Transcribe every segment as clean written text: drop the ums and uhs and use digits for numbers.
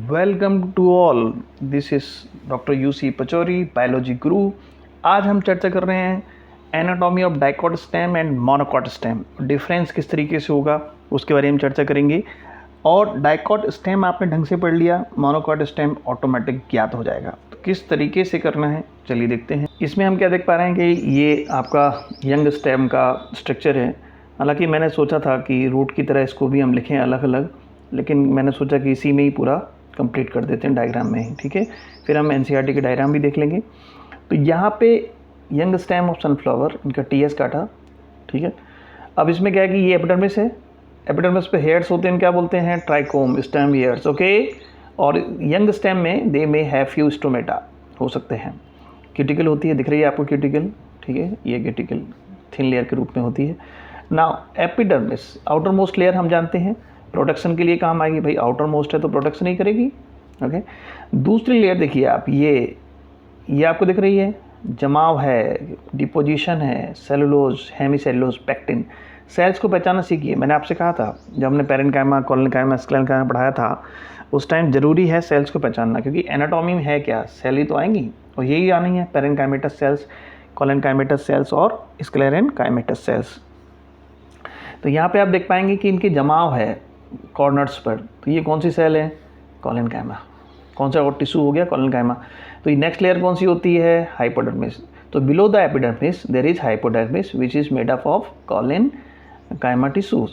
Welcome to all, this is doctor UC Pachauri, biology guru. आज हम चर्चा कर रहे हैं anatomy of dicot stem and monocot stem. Difference किस तरीके से होगा उसके बारे में चर्चा करेंगे। और डाइकॉट स्टेम आपने ढंग से पढ़ लिया, मोनोकॉट स्टेम ऑटोमेटिक ज्ञात हो जाएगा। तो किस तरीके से करना है चलिए देखते हैं। इसमें हम क्या देख पा रहे हैं कि ये आपका यंग स्टेम का स्ट्रक्चर है। हालांकि मैंने सोचा था कि रूट की तरह इसको भी हम लिखें अलग अलग, लेकिन मैंने सोचा कि इसी में ही पूरा कंप्लीट कर देते हैं डायग्राम में ही, ठीक है। फिर हम एनसीईआरटी के डायग्राम भी देख लेंगे। तो यहाँ पे यंग स्टेम ऑफ सनफ्लावर, इनका टीएस काटा, ठीक है। अब इसमें क्या है कि ये एपिडर्मिस है, एपिडर्मिस पे हेयर्स होते हैं, क्या बोलते हैं, ट्राइकोम, स्टेम हेयर्स, ओके। और यंग स्टेम में दे में हैव फ्यू स्टोमेटा हो सकते हैं। क्यूटिकल होती है, दिख रही है आपको क्यूटिकल, ठीक है। ये क्यूटिकल थिन लेयर के रूप में होती है। Now epidermis outer most layer हम जानते हैं प्रोटेक्शन के लिए काम आएगी, भाई आउटर मोस्ट है तो प्रोटेक्शन ही करेगी, ओके। दूसरी लेयर देखिए आप, ये आपको दिख रही है, जमाव है, डिपोजिशन है, सेलुलोज, हेमीसेलुलोज, पेक्टिन। सेल्स को पहचानना सीखिए। मैंने आपसे कहा था जब हमने पेरेन्काइमा, कोलोनकाइमा, स्क्लेरेन्काइमा पढ़ाया था, उस टाइम जरूरी है सेल्स को पहचानना, क्योंकि एनाटॉमी में है क्या, सेल ही तो आएंगी और यही आनी है, पेरेन्काइमेटस सेल्स, कोलोनकाइमेटस सेल्स और स्क्लेरेन्काइमेटस सेल्स। तो यहाँ पे आप देख पाएंगे कि इनके जमाव है कॉर्नर्स पर। तो ये कौन सी सेल है, कोलोनकाइमा। कौन सा और टिश्यू हो गया, कोलोनकाइमा। तो ये नेक्स्ट लेयर कौन सी होती है, हाइपोडर्मिस। तो below the epidermis there is hypodermis which is made up of collenchyma tissues.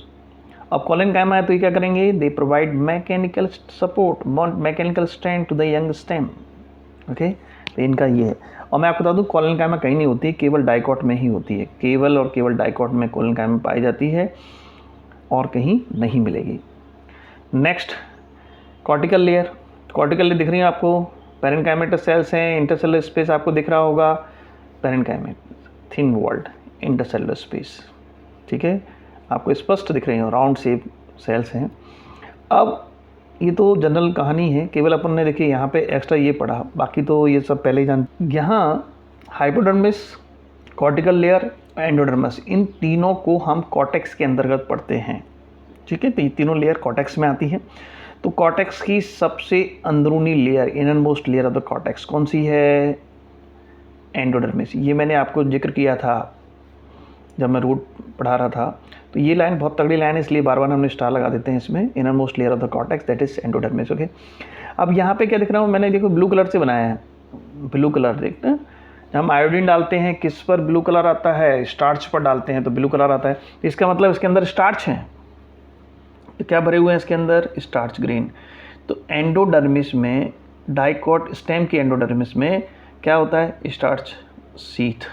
अब कोलोनकाइमा है तो ये क्या करेंगे, they provide mechanical support, mechanical strength to the young stem, okay. तो इनका ये है। और मैं आपको बता दूं कोलोनकाइमा कहीं नहीं होती है, केवल डाइकॉट में ही होती है, केवल और केवल डाइकॉट में कोलोनकाइमा पाई जाती है और कहीं नहीं मिलेगी। Next cortical layer, cortical layer दिख रही है आपको, पेरेन्काइमेटस सेल्स हैं, इंटरसेलुलर स्पेस आपको दिख रहा होगा, पेरेन्काइमेट थिन वॉल्ड इंटरसेलुलर स्पेस, ठीक है, आपको स्पष्ट दिख रहे हैं, राउंड शेप सेल्स हैं। अब ये तो जनरल कहानी है, केवल अपन ने देखिए यहाँ पे एक्स्ट्रा ये पढ़ा, बाकी तो ये सब पहले ही जान। यहाँ हाइपोडर्मिस, कॉर्टिकल लेयर, एंडोडर्मिस, इन तीनों को हम कॉर्टेक्स के अंतर्गत पढ़ते हैं, ठीक है। तो ये तीनों लेयर कॉर्टेक्स में आती है। तो कॉर्टेक्स की सबसे अंदरूनी layer, inner most layer of the cortex कौन सी है, एंडोडर्मिस। ये मैंने आपको जिक्र किया था जब मैं रूट पढ़ा रहा था। तो ये लाइन बहुत तगड़ी लाइन है, इसलिए बार बार हमने स्टार लगा देते हैं इसमें, inner most layer of the cortex that is endodermis, okay. अब यहाँ पे क्या दिख रहा हूँ, मैंने देखो ब्लू कलर से बनाया है, ब्लू कलर देखते हैं। हम आयोडीन डालते हैं, किस पर ब्लू कलर आता है, स्टार्च पर डालते हैं तो ब्लू कलर आता है। इसका मतलब इसके अंदर स्टार्च है, तो क्या भरे हुए हैं इसके अंदर, स्टार्च ग्रेन। तो एंडोडर्मिस में, डाइकॉट स्टेम के एंडोडर्मिस में क्या होता है, स्टार्च सीथ।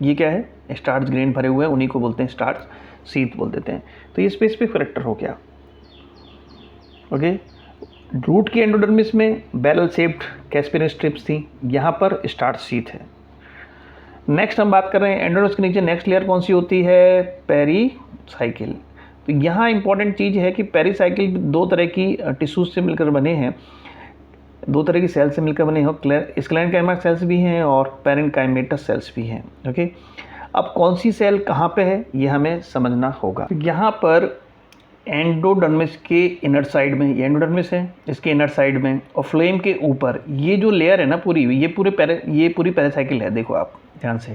ये क्या है, स्टार्च ग्रेन भरे हुए हैं, उन्हीं को बोलते हैं स्टार्च सीथ बोल देते हैं। तो ये स्पेसिफिक फैक्टर हो गया, ओके। रूट की एंडोडर्मिस में बैरल शेप्ड कैस्पियन स्ट्रिप्स थी, यहाँ पर स्टार्च सीथ है। नेक्स्ट हम बात कर रहे हैं एंडोडर्मिस के नीचे नेक्स्ट लेयर कौन सी होती है, पेरीसाइकिल। तो यहाँ इंपॉर्टेंट चीज़ है कि पेरीसाइकिल दो तरह की टिश्यूज से मिलकर बने हैं, दो तरह की सेल से मिलकर बने हैं, स्क्लेरेन्काइमा सेल्स भी हैं और पेरेन्काइमेटस सेल्स भी हैं, ओके। अब कौन सी सेल कहाँ पे है ये हमें समझना होगा। तो यहाँ पर एंडोडर्मिस के इनर साइड में, ये एंडोडर्मिस है, इसके इनर साइड में और फ्लेम के ऊपर ये जो लेयर है ना पूरी, ये पूरी पेरीसाइकिल है, देखो आप ध्यान से।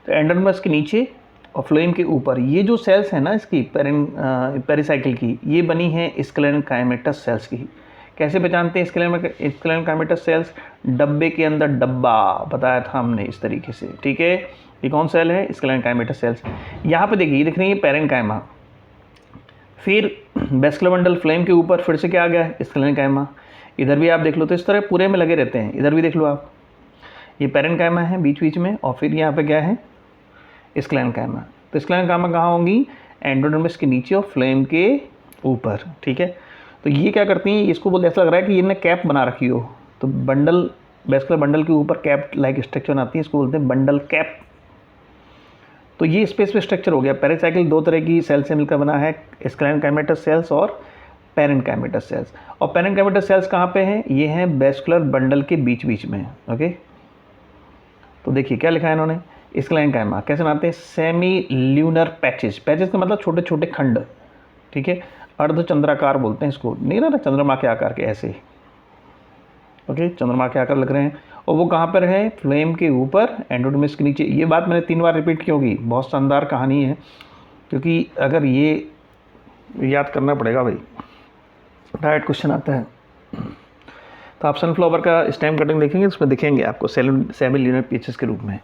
तो एंडोडर्मिस के नीचे और फ्लेम के ऊपर ये जो सेल्स है ना इसकी पेरीसाइकिल की, ये बनी है स्क्लेरेन्काइमेटस सेल्स की। कैसे पहचानते हैं स्क्लेरेन्काइमेटस सेल्स, डब्बे के अंदर डब्बा बताया था हमने इस तरीके से, ठीक है। ये कौन सेल है, स्क्लेरेन्काइमेटस सेल्स। यहाँ पे देखिए, ये दिख रही है पेरेन्काइमा, फिर वेस्कुलर बंडल फ्लेम के ऊपर फिर से क्या आ गया, स्क्लेरेन्काइमा। इधर भी आप देख लो, तो इस तरह पूरे में लगे रहते हैं, इधर भी देख लो आप, ये पेरेन्काइमा है बीच बीच में, और फिर यहाँ पे क्या है, स्क्लेरेन्काइमा। तो स्क्लेरेन्काइमा कहाँ होंगी, एंडोडर्मिस के नीचे और फ्लेम के ऊपर, ठीक है। तो ये क्या करती हैं, इसको बोलते, ऐसा लग रहा है कि इन्हें कैप बना रखी हो। तो बंडल, वेस्कुलर बंडल के ऊपर कैप लाइक स्ट्रक्चर बनाती है, इसको बोलते हैं बंडल कैप। तो ये स्पेसिफिक स्ट्रक्चर हो गया। पेरीसाइकिल दो तरह की सेल से मिलकर बना है, स्क्लेरेन्काइमेटस सेल्स और पेरेन्काइमेटस सेल्स। और पेरेन्काइमेटस सेल्स कहाँ पे हैं, ये हैं वेस्कुलर बंडल के बीच बीच में, ओके। तो देखिए क्या लिखा है इन्होंने, स्क्लेरेन्काइमा कैसे बनाते हैं, सेमी ल्यूनर पैचेस, पैचेस का मतलब छोटे छोटे खंड, ठीक है। अर्धचंद्राकार बोलते हैं इसको, नहीं ना चंद्रमा के आकार के ऐसे, ओके, चंद्रमा के आकार लग रहे हैं। और वो कहाँ पर है, फ्लेम के ऊपर, एंडोडर्मिस के नीचे। ये बात मैंने 3 बार रिपीट की होगी, बहुत शानदार कहानी है, क्योंकि अगर ये याद करना पड़ेगा भाई, डायरेक्ट क्वेश्चन आता है। तो आप सनफ्लावर का स्टेम कटिंग देखेंगे, उसमें दिखेंगे आपको सेमी लीनियर पीसेस के रूप में।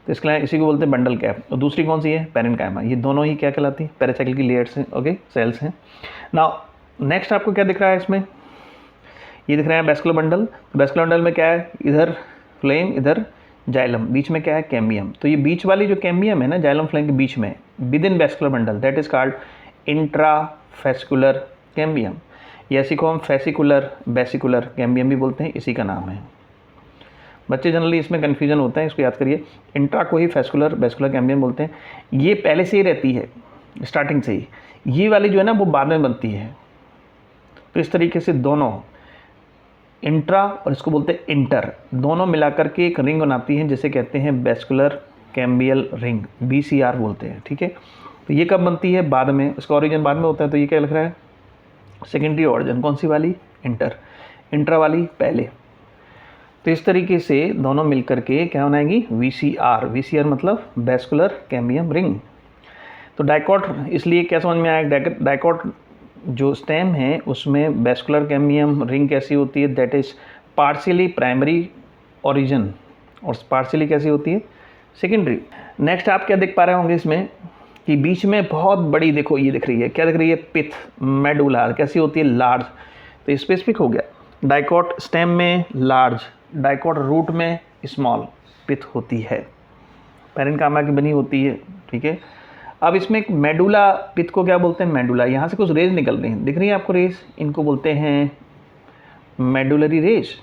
तो इसके लिए इसी को बोलते हैं बंडल कैप। और दूसरी कौन सी है, पेरेन्काइमा। ये दोनों ही क्या कहलाती है, पेरासाइकिल की लेयर्स हैं, ओके, सेल्स हैं। नाउ नेक्स्ट आपको क्या दिख रहा है इसमें, ये दिख रहा है वेस्कुलर बंडल। वेस्कुलर बंडल में क्या है, इधर फ्लेम, इधर जाइलम, बीच में क्या है, कैम्बियम। तो ये बीच वाली जो कैम्बियम है ना, जाइलम फ्लेम के बीच में, within vascular bundle, that is called intrafascicular cambium. या इसी को हम फेसिकुलर बेसिकुलर कैम्बियम भी बोलते हैं, इसी का नाम है। बच्चे जनरली इसमें कन्फ्यूजन होता है, इसको याद करिए। इंट्रा को ही फेस्कुलर बेसिकुलर कैम्बियम बोलते हैं। ये पहले से ही रहती है, स्टार्टिंग से ही। ये वाली जो है ना, वो बाद में बनती है। तो इस तरीके से दोनों इंट्रा और इसको बोलते हैं इंटर, दोनों मिलाकर के एक रिंग बनाती है, जिसे कहते हैं वेस्कुलर कैम्बियल रिंग, BCR बोलते हैं, ठीक है। तो ये कब बनती है, बाद में, इसका ओरिजिन बाद में होता है। तो ये क्या लिख रहा है, सेकेंडरी ओरिजिन, कौन सी वाली, इंटर, इंट्रा वाली पहले। तो इस तरीके से दोनों मिलकर के क्या बनाएंगी, VCR मतलब वेस्कुलर कैम्बियम रिंग। तो डाइकॉट इसलिए क्या समझ में आया, डाइकॉट जो स्टेम है उसमें वेस्कुलर कैम्बियम रिंग कैसी होती है, that is partially primary origin, और पार्शियली कैसी होती है, सेकेंडरी। नेक्स्ट आप क्या देख पा रहे होंगे इसमें कि बीच में बहुत बड़ी, देखो ये दिख रही है, क्या दिख रही है, पिथ, मेडुला, कैसी होती है, लार्ज। तो स्पेसिफिक हो गया, डाइकॉट स्टेम में लार्ज, डाइकॉट रूट में स्मॉल पिथ होती है, पेरेन्काइमा की बनी होती है, ठीक है। अब इसमें एक मेडुला, पिथ को क्या बोलते हैं, मेडुला। यहाँ से कुछ रेज निकल रही हैं, दिख रही है आपको रेज, इनको बोलते हैं मेडुलरी रेज,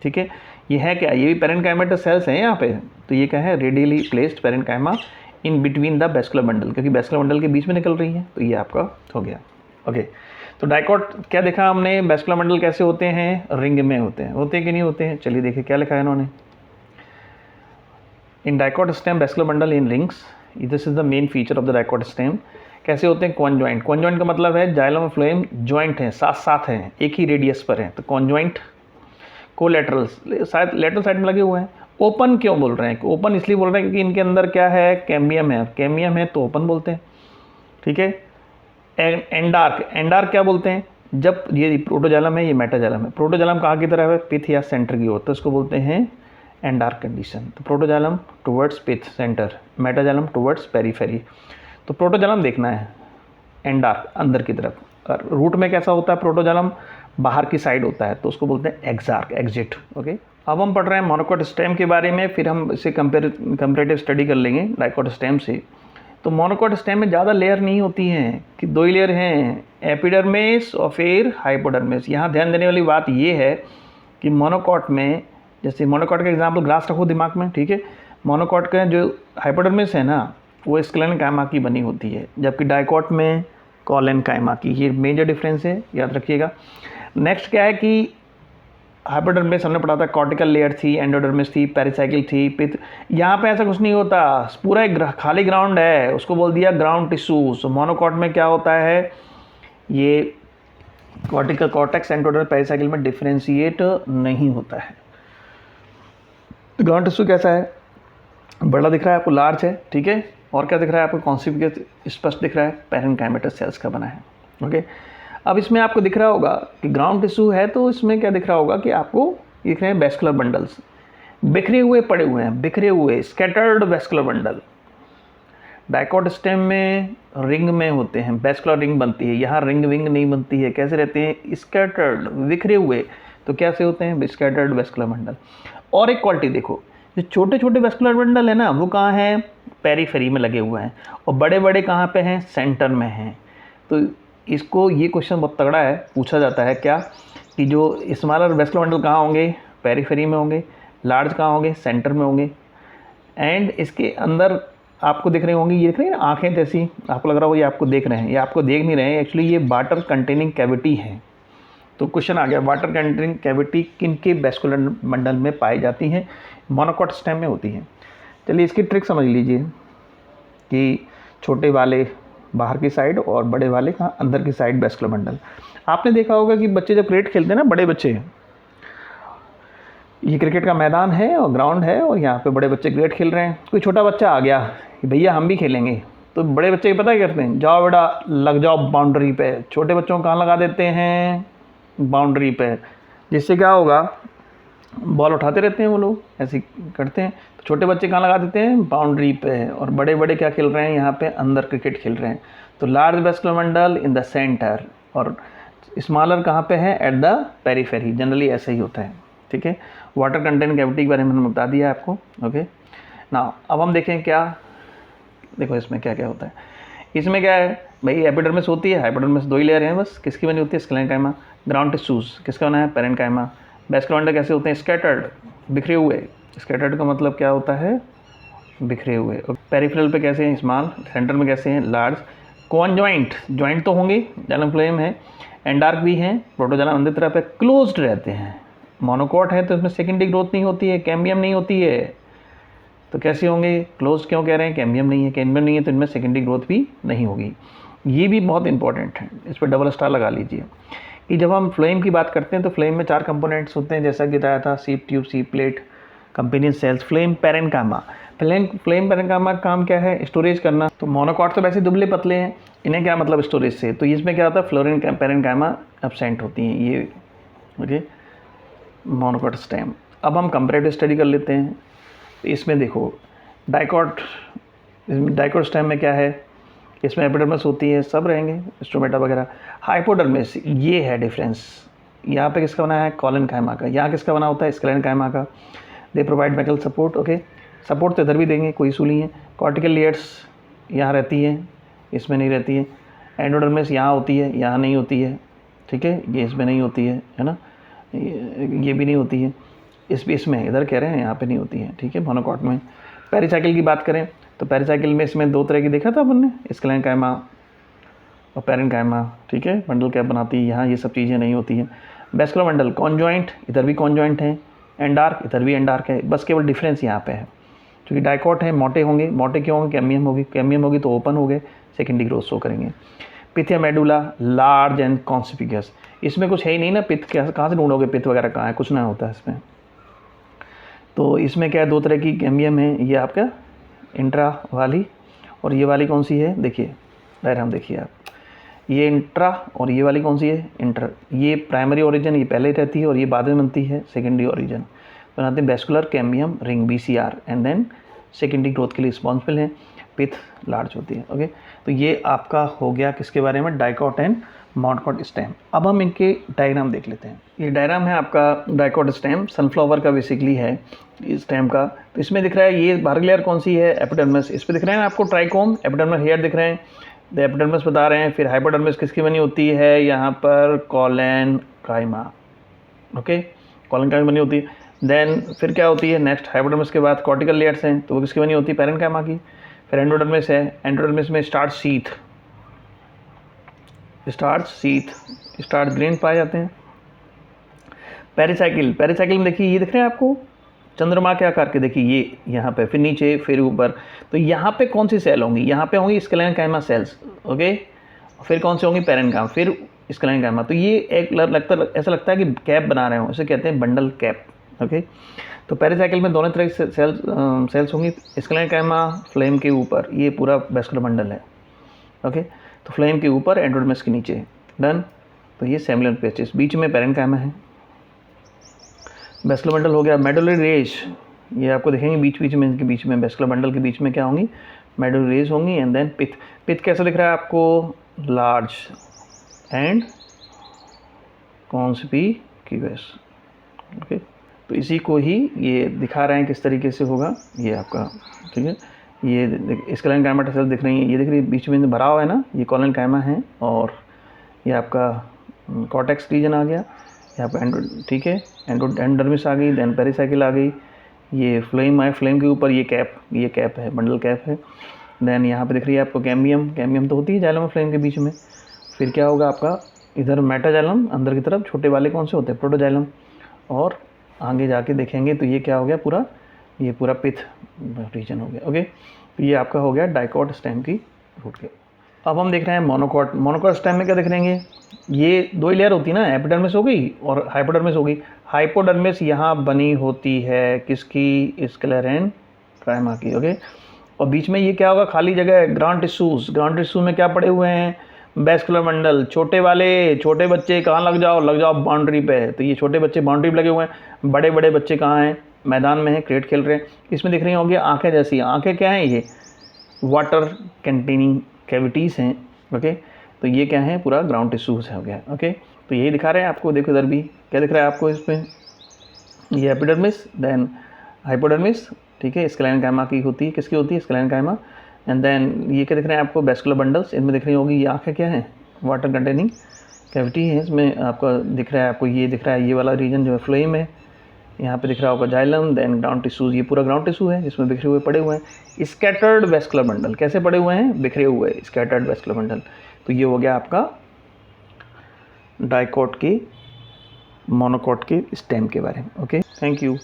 ठीक है। ये है क्या, ये भी पेरेन्काइमेटस सेल्स हैं यहाँ पे। तो ये क्या है, radially placed parenchyma in between the vascular bundle, क्योंकि वेस्कुलर बंडल के बीच में निकल रही है। तो ये आपका हो गया, ओके। तो डाइकॉट क्या देखा हमने, वेस्कुलर बंडल कैसे होते हैं, रिंग में होते हैं, होते कि नहीं होते हैं। चलिए देखिए क्या लिखा है इन्होंने, in dicot stem vascular bundle in rings, this is the main feature of the dicot stem. कैसे होते हैं, कॉन्जॉइंट। कॉन्जॉइंट का मतलब है जाइलम और फ्लोएम जॉइंट हैं, साथ साथ हैं, एक ही रेडियस पर हैं, तो कॉन्जॉइंट। कोलैटरल्स, शायद लेटरल साइड में लगे हुए हैं। ओपन क्यों बोल रहे हैं, ओपन इसलिए बोल रहे हैं क्योंकि इनके अंदर क्या है, कैम्बियम है, कैम्बियम है तो ओपन बोलते हैं, ठीक है। एंडार्क, एंडार्क क्या बोलते हैं, जब ये प्रोटोजाइलम है, ये मेटाजाइलम है। प्रोटोजाइलम कहाँ की तरफ है, पिथ या सेंटर की ओर, तो इसको बोलते हैं एंडार्क कंडीशन। तो प्रोटोजाइलम टुवर्ड्स पिथ सेंटर, मेटाजाइलम टुवर्ड्स पेरीफेरी। तो प्रोटोजाइलम देखना है एंडार्क अंदर की तरफ, और रूट में कैसा होता है, प्रोटोजाइलम बाहर की साइड होता है, तो उसको बोलते हैं एक्सार्क, एग्जिट, ओके। अब हम पढ़ रहे हैं मोनोकॉट स्टेम के बारे में, फिर हम इसे कंपेरेटिव स्टडी कर लेंगे डाइकॉट स्टेम से। तो मोनोकॉट स्टेम में ज़्यादा लेयर नहीं होती हैं, कि 2 ही लेयर हैं, एपिडर्मिस और फिर हाइपोडर्मिस। यहाँ ध्यान देने वाली बात ये है कि मोनोकॉट में, जैसे मोनोकॉट का एग्जाम्पल ग्लास रखो दिमाग में, ठीक है। मोनोकॉट का जो हाइपोडर्मिस है ना, वो स्क्लेरेन्काइमा की बनी होती है, जबकि डाइकॉट में कोलेन्काइमा की। ये मेजर डिफरेंस है, याद रखिएगा। नेक्स्ट क्या है कि हाइपोडर्मिस हमने पढ़ा था, कॉर्टिकल लेयर थी, एंडोडर्मिस थी, पेरिसाइकिल थी, पिथ। यहाँ पे ऐसा कुछ नहीं होता, पूरा एक खाली ग्राउंड है, उसको बोल दिया ग्राउंड टिश्यू। सो मोनोकॉट में क्या होता है, ये कॉर्टिकल, कॉर्टेक्स, एंडोडर्मिस, पेरिसाइकिल में डिफ्रेंशिएट नहीं होता है। ग्राउंड टिश्यू कैसा है, बड़ा दिख रहा है आपको, लार्ज है, ठीक है। और क्या दिख रहा है आपको, कॉन्सिक्वेंस स्पष्ट दिख रहा है, पेरेन्काइमेटस सेल्स का बना है, ओके। अब इसमें आपको दिख रहा होगा कि ग्राउंड टिश्यू है, तो इसमें क्या दिख रहा होगा कि आपको दिख रहे हैं वेस्कुलर बंडल्स, बिखरे हुए पड़े हुए हैं, बिखरे हुए scattered vascular bundle. Dicot stem में रिंग में होते हैं, वेस्कुलर रिंग बनती है, यहाँ रिंग विंग नहीं बनती है। कैसे रहते हैं, स्कैटर्ड, बिखरे हुए। तो कैसे होते हैं, स्कैटर्ड वेस्कुलर बंडल। और एक क्वालिटी देखो, जो छोटे छोटे वेस्कुलर बंडल है ना, वो कहाँ हैं, पेरीफेरी में लगे हुए हैं, और बड़े बड़े कहाँ पे हैं, सेंटर में हैं। तो इसको, ये क्वेश्चन बहुत तगड़ा है, पूछा जाता है क्या, कि जो स्मॉलर वेस्कुलर बंडल कहाँ होंगे, पेरीफेरी में होंगे, लार्ज कहाँ होंगे, सेंटर में होंगे। एंड इसके अंदर आपको दिख रहे होंगे, ये दिख रही है ना आँखें जैसी, आपको लग रहा होगा ये आपको देख रहे हैं, ये आपको देख नहीं रहे हैं, एक्चुअली ये वाटर कंटेनिंग कैविटी है। तो क्वेश्चन आ गया, वाटर कंटेनिंग कैविटी किन के वेस्कुलर बंडल में पाई जाती हैं, मोनोकॉट स्टेम में होती हैं। चलिए इसकी ट्रिक समझ लीजिए कि छोटे वाले बाहर की साइड और बड़े वाले कहाँ अंदर की साइड वेस्कुलर बंडल। आपने देखा होगा कि बच्चे जब क्रिकेट खेलते हैं ना, बड़े बच्चे, ये क्रिकेट का मैदान है और ग्राउंड है और यहाँ पे बड़े बच्चे क्रिकेट खेल रहे हैं। कोई छोटा बच्चा आ गया कि भैया हम भी खेलेंगे, तो बड़े बच्चे पता क्या करते हैं, जाओ बेटा लग जाओ बाउंड्री पे। छोटे बच्चों को कहाँ लगा देते हैं, बाउंड्री पे, जिससे क्या होगा, बॉल उठाते रहते हैं वो लोग, ऐसे करते हैं। तो छोटे बच्चे कहाँ लगा देते हैं, बाउंड्री पे, और बड़े बड़े क्या खेल रहे हैं, यहाँ पे अंदर क्रिकेट खेल रहे हैं। तो large vascular bundle in the centre और स्मॉलर कहाँ पे है, एट द पेरीफेरी। जनरली ऐसा ही होता है, ठीक है। वाटर कंटेंट कैविटी के बारे में मैंने बता दिया आपको, ओके ना। अब हम देखें क्या, देखो इसमें क्या क्या होता है। इसमें क्या है भाई, एपिडर्मिस होती है, हाइपोडर्मिस, दो ही लेयर हैं बस। किसकी बनी होती है, स्क्लेरेंकाइमा। ग्राउंड टिश्यूज किसका बना है, पेरेन्काइमा। वेस्कुलर बंडल कैसे होते हैं, स्कैटर्ड, बिखरे हुए। स्कैटर्ड का मतलब क्या होता है, बिखरे हुए। और पेरिफेरल पे कैसे हैं, स्मॉल। सेंटर में कैसे हैं, लार्ज। कॉन्जॉइंट, जॉइंट तो होंगे, जाइलम फ्लोएम है, एंडार्क भी हैं, प्रोटोजाइलम अंदर तरफ है, क्लोज्ड रहते हैं। मोनोकॉट है तो इसमें सेकेंडरी ग्रोथ नहीं होती है, कैम्बियम नहीं होती है। तो कैसे होंगे, क्लोज क्यों कह रहे हैं, कैम्बियम नहीं है, कैम्बियम नहीं है तो इनमें सेकेंडरी ग्रोथ भी नहीं होगी। ये भी बहुत इंपॉर्टेंट है, इस पर डबल स्टार लगा लीजिए कि जब हम फ्लोएम की बात करते हैं तो फ्लोएम में 4 कंपोनेंट्स होते हैं, जैसा कि बताया था, सीप ट्यूब, सीप plate, companion cells, phloem parenchyma. Phloem parenchyma का काम क्या है, स्टोरेज करना। तो मोनोकॉट तो वैसे दुबले पतले हैं, इन्हें क्या मतलब स्टोरेज से, तो इसमें क्या होता है, फ्लोएम पेरेन्काइमा एब्सेंट होती हैं ये, ओके, मोनोकॉट स्टेम। अब हम कंपैरेटिव स्टडी कर लेते हैं। तो इसमें देखो डाइकॉट, इसमें डाइकॉट स्टेम में क्या है, इसमें एपिडर्मिस होती है, सब रहेंगे, स्ट्रोमेटा वगैरह। हाइपोडर्मिस, ये है डिफरेंस। यहाँ पे किसका बना है, कॉलेनकाइमा का, यहाँ किसका बना होता है, स्क्लेरेन्काइमा का। दे provide mechanical support, okay, support तो इधर भी देंगे, कोई इशू नहीं है। कॉर्टिकल लेयर्स यहाँ रहती है, इसमें नहीं रहती है। एंडोडर्मिस यहाँ होती है, यहाँ नहीं होती है, ठीक है, ये इसमें नहीं होती है ना, ये भी नहीं होती है, इसमें इधर कह रहे हैं, यहाँ पे नहीं होती है, ठीक है, मोनोकॉट में। पेरिसाइकिल की बात करें तो पेरिसाइकिल में इसमें 2 तरह की देखा था अपन ने, स्क्लेरेन्काइमा और पेरेन्काइमा, ठीक है, बंडल कैप बनाती है, यहाँ ये सब चीज़ें नहीं होती हैं। वेस्कुलर बंडल कॉन्जॉइंट, इधर भी कॉन्जॉइंट है, एंडार्क, इधर भी एंडार्क है, बस केवल डिफरेंस यहाँ पे है। क्योंकि डाइकॉट है, मोटे होंगे, मोटे क्यों होंगे, कैम्बियम होगी तो ओपन हो गए, सेकेंडरी ग्रोथ शो करेंगे। पिथ या मेडुला लार्ज एंड कॉन्स्पिक्यूअस, इसमें कुछ है ही नहीं ना, पिथ कहाँ से ढूंढोगे, पिथ वगैरह कहाँ है, कुछ ना होता है इसमें। तो इसमें क्या है, 2 तरह की कैम्बियम है, ये आपका इंट्रा वाली और ये वाली कौन सी है, देखिए डायग्राम देखिए आप, ये इंट्रा और ये वाली कौन सी है, इंटर। ये प्राइमरी ओरिजिन, ये पहले रहती है और ये बाद में बनती है सेकेंडरी ओरिजिन। बनाते हैं vascular cambium ring, BCR, and then secondary growth के लिए रिस्पॉन्सिबल है, पिथ लार्ज होती है, ओके। तो ये आपका हो गया किसके बारे में, डाइकॉट एंड मोनोकॉट स्टेम। अब हम इनके डायग्राम देख लेते हैं। ये डायग्राम है आपका डाइकॉट स्टेम, सनफ्लावर का बेसिकली है स्टेम का। तो इसमें दिख रहा है ये बाहर लेयर कौन सी है, एपिडर्मिस। इस पर दिख रहे हैं आपको ट्राइकोम, एपिडर्मिस हेयर दिख रहे हैं, तो एपिडर्मिस बता रहे हैं। फिर हाइपोडर्मिस किसकी बनी होती है, यहाँ पर कॉलेनकाइमा, ओके, कॉलेनकाइमा बनी होती है। देन फिर क्या होती है, नेक्स्ट हाइपोडर्मिस के बाद कॉर्टिकल लेयर्स हैं, तो वो किसकी बनी होती है, पेरेन्काइमा की। फिर एंडोडर्मिस है, एंडोडर्मिस में स्टार्च ग्रेन पाए जाते हैं। पेरिसाइकिल में देखिए ये दिख रहे हैं आपको, चंद्रमा के आकार के, देखिए ये यहाँ पे, फिर नीचे, फिर ऊपर। तो यहाँ पे कौन सी सेल होंगी, यहाँ पे होंगी स्क्लेरेन्काइमा सेल्स, ओके। फिर कौन सी होंगी, पेरेन्काइमा, फिर स्क्लेरेन्काइमा। तो ये एक ऐसा लगता है कि कैप बना रहे हो, इसे कहते हैं बंडल कैप, ओके। तो पेरिसाइकिल में दोनों तरह की सेल्स होंगी, स्क्लेरेन्काइमा फ्लेम के ऊपर, ये पूरा वेस्कुलर बंडल है, ओके। तो फ्लेम के ऊपर, एंडोडर्मिस के नीचे, डन। तो ये सेमुलर पेचेस, बीच में पेरेन्काइमा है। वेस्कुलर बंडल हो गया। मेडुलरी रेज, ये आपको देखेंगे बीच में, इनके बीच में, वेस्कुलर बंडल के बीच में क्या होंगी, मेडुलरी रेज होंगी। एंड देन पिथ कैसा दिख रहा है आपको, लार्ज एंड कॉन्स्पिक्यूअस, ओके। तो इसी को ही ये दिखा रहे हैं किस तरीके से होगा ये आपका, ठीक है। ये स्क्लेरेन्काइमा सेल दिख रही है, ये दिख रही है बीच में भरा हुआ है ना, ये कॉलेनकाइमा है। और ये आपका कॉर्टेक्स रीजन आ गया यहाँ पे, ठीक है, एंडोडर्मिस आ गई, देन पेरिसाइकिल आ गई, ये फ्लेम है, फ्लेम के ऊपर ये कैप है, बंडल कैप है। देन यहाँ पे दिख रही है आपको कैम्बियम तो होती है जाइलम और फ्लेम के बीच में। फिर क्या होगा आपका, इधर मेटाजाइलम अंदर की तरफ, छोटे वाले कौन से होते हैं, प्रोटोजाइलम। और आगे जाके देखेंगे तो ये क्या हो गया, ये पूरा पिथ रीजन हो गया, ओके। तो ये आपका हो गया डाइकॉट स्टेम की रूट के। अब हम देख रहे हैं मोनोकॉट। मोनोकॉट स्टेम में क्या देख रहे हैं, ये दो ही लेयर होती है ना, एपिडर्मिस हो गई और हाइपोडर्मिस हो गई। हाइपोडर्मिस यहाँ बनी होती है किसकी, स्क्लेरेन ट्राइमा की, ओके। और बीच में ये क्या होगा, खाली जगह है, ग्राउंड टिश्यूज। ग्राउंड टिश्यू में क्या पड़े हुए हैं, वेस्कुलर मंडल। छोटे वाले, छोटे बच्चे कहाँ लग जाओ बाउंड्री पे। तो ये छोटे बच्चे बाउंड्री पे लगे हुए हैं, बड़े बड़े बच्चे कहाँ हैं, मैदान में हैं, क्रिकेट खेल रहे हैं। इसमें दिख रही होंगी आंखें जैसी। आंखें क्या हैं, ये वाटर कंटेनिंग कैविटीज़ हैं, ओके। तो ये क्या है, पूरा ग्राउंड टिश्यूज है, हो गया, ओके। तो यही दिखा रहे हैं आपको, देखो इधर भी क्या दिख रहा है आपको इसमें, ये एपिडर्मिस, देन हाइपोडर्मिस, ठीक है। स्क्लेरेनकाइमा की होती है, किसकी होती है, स्क्लेरेनकाइमा। एंड देन ये क्या दिख रहे हैं आपको, वेस्कुलर बंडल्स। इनमें दिख रही होगी ये आंखें क्या है, वाटर कंटेनिंग कैविटी है। इसमें आपका दिख रहा है, आपको ये दिख रहा है, ये वाला रीजन जो है फ्लोएम है। यहाँ पे दिख रहा होगा जाइलम, देन ग्राउंड टिश्यूज। ये पूरा ग्राउंड टिश्यू है, इसमें बिखरे हुए पड़े हुए हैं स्कैटर्ड वेस्कुलर बंडल। कैसे पड़े हुए हैं, बिखरे हुए स्कैटर्ड वेस्कुलर बंडल। तो ये हो गया आपका डाइकॉट के, मोनोकॉट के स्टेम के बारे में, ओके। Thank you.